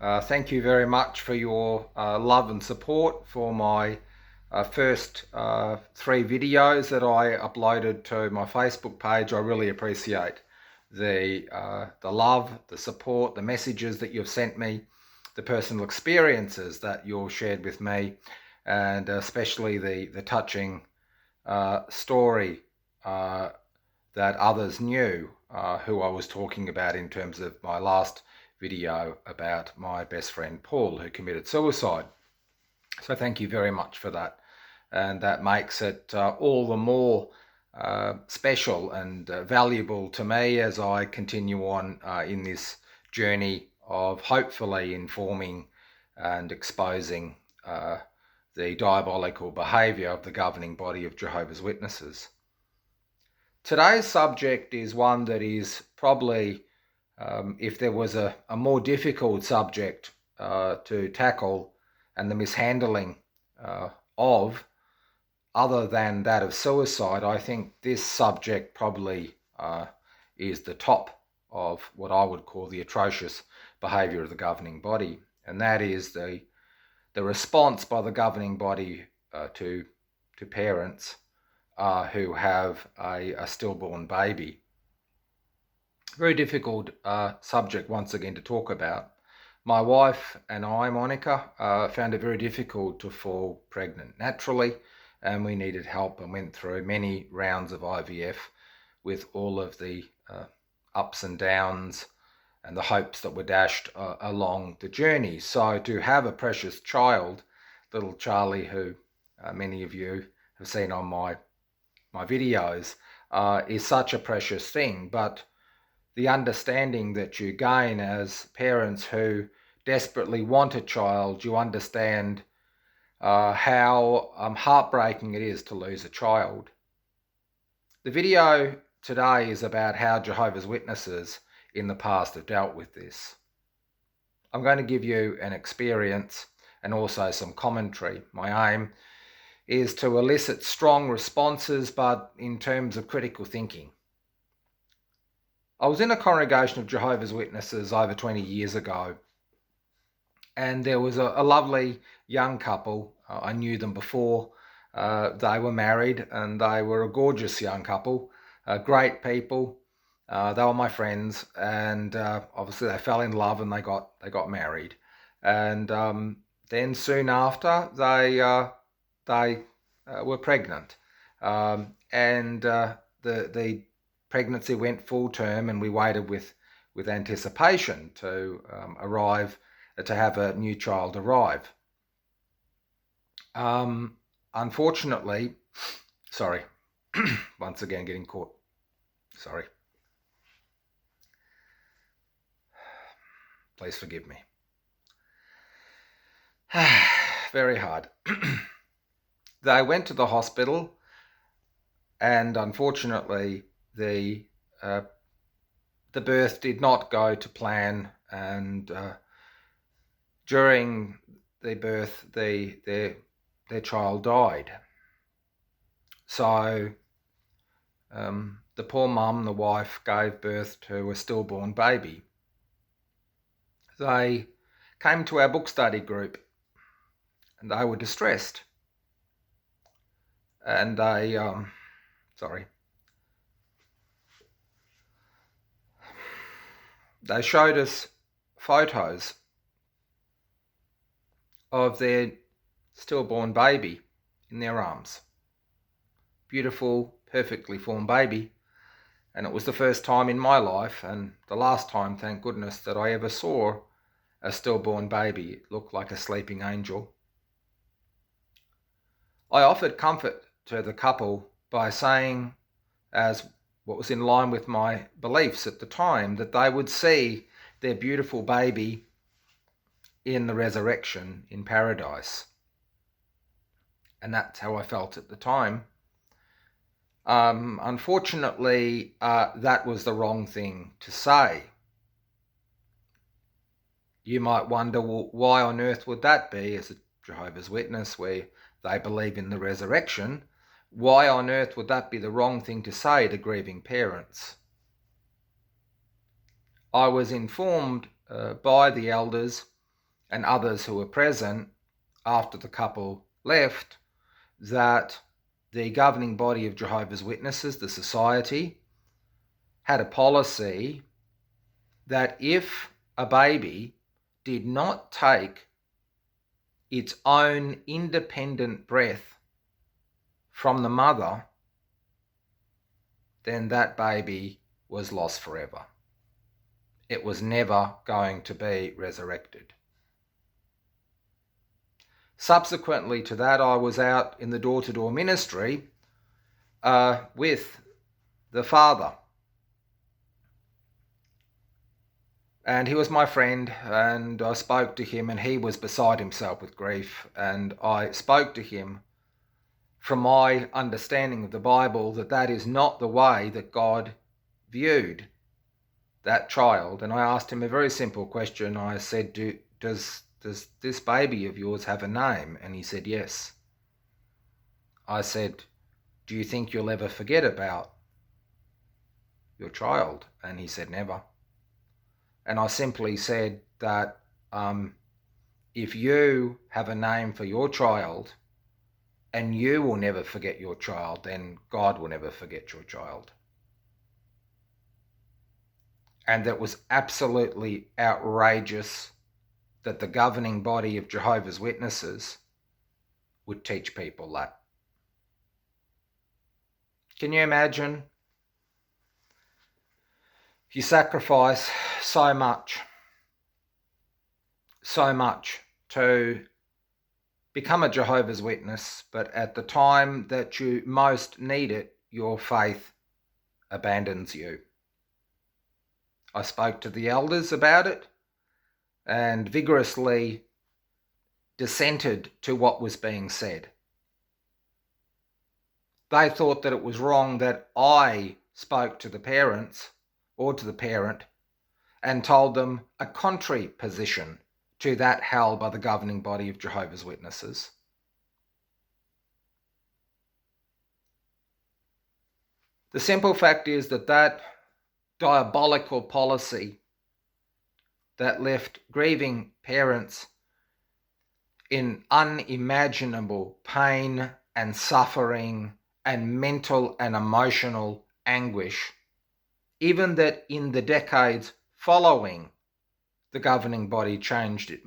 Thank you very much for your love and support for my first three videos that I uploaded to my Facebook page. I really appreciate the love, the support, the messages that you've sent me, the personal experiences that you've shared with me, and especially the touching story that others knew who I was talking about in terms of my last video about my best friend Paul, who committed suicide. So thank you very much for that. And that makes it all the more special and valuable to me as I continue on in this journey of hopefully informing and exposing the diabolical behaviour of the governing body of Jehovah's Witnesses. Today's subject is one that is probably, if there was a more difficult subject to tackle and the mishandling of, other than that of suicide, I think this subject probably is the top of what I would call the atrocious behaviour of the governing body, and that is the response by the governing body to parents who have a stillborn baby. Very difficult subject once again to talk about. My wife and I, Monica, found it very difficult to fall pregnant naturally, and we needed help and went through many rounds of IVF with all of the ups and downs and the hopes that were dashed along the journey. So to have a precious child, little Charlie, who many of you have seen on my videos, is such a precious thing, but the understanding that you gain as parents who desperately want a child, you understand how heartbreaking it is to lose a child. The video today is about how Jehovah's Witnesses in the past have dealt with this. I'm going to give you an experience and also some commentary. My aim is to elicit strong responses, but in terms of critical thinking. I was in a congregation of Jehovah's Witnesses over 20 years ago, and there was a lovely young couple. I knew them before they were married, and they were a gorgeous young couple, great people. They were my friends, and obviously they fell in love and they got married. And then soon after, they were pregnant, and the pregnancy went full term, and we waited with anticipation to have a new child arrive. Unfortunately, sorry, once again getting caught. Sorry. Please forgive me. Very hard. They went to the hospital, and unfortunately the birth did not go to plan, and during the birth their child died. So the poor mum, the wife, gave birth to a stillborn baby. They came to our book study group, and they were distressed. And they, they showed us photos of their stillborn baby in their arms. Beautiful, perfectly formed baby. And it was the first time in my life, and the last time, thank goodness, that I ever saw a stillborn baby. It looked like a sleeping angel. I offered comfort to the couple by saying, as what was in line with my beliefs at the time, that they would see their beautiful baby in the resurrection in paradise. And that's how I felt at the time. Unfortunately, that was the wrong thing to say. You might wonder, well, why on earth would that be? As a Jehovah's Witness, where they believe in the resurrection, why on earth would that be the wrong thing to say to grieving parents? I was informed by the elders and others who were present after the couple left that the governing body of Jehovah's Witnesses, the society, had a policy that if a baby did not take its own independent breath from the mother, then that baby was lost forever. It was never going to be resurrected. Subsequently to that, I was out in the door-to-door ministry with the father. And he was my friend, and I spoke to him, and he was beside himself with grief. And I spoke to him from my understanding of the Bible that is not the way that God viewed that child. And I asked him a very simple question. I said, does this baby of yours have a name? And he said, yes. I said, do you think you'll ever forget about your child? And he said, never. And I simply said that if you have a name for your child and you will never forget your child, then God will never forget your child. And that was absolutely outrageous that the governing body of Jehovah's Witnesses would teach people that. Can you imagine? You sacrifice so much to become a Jehovah's Witness, but at the time that you most need it, your faith abandons you. I spoke to the elders about it and vigorously dissented to what was being said. They thought that it was wrong that I spoke to the parents or to the parent and told them a contrary position to that held by the governing body of Jehovah's Witnesses. The simple fact is that diabolical policy that left grieving parents in unimaginable pain and suffering and mental and emotional anguish, even that in the decades following the governing body changed its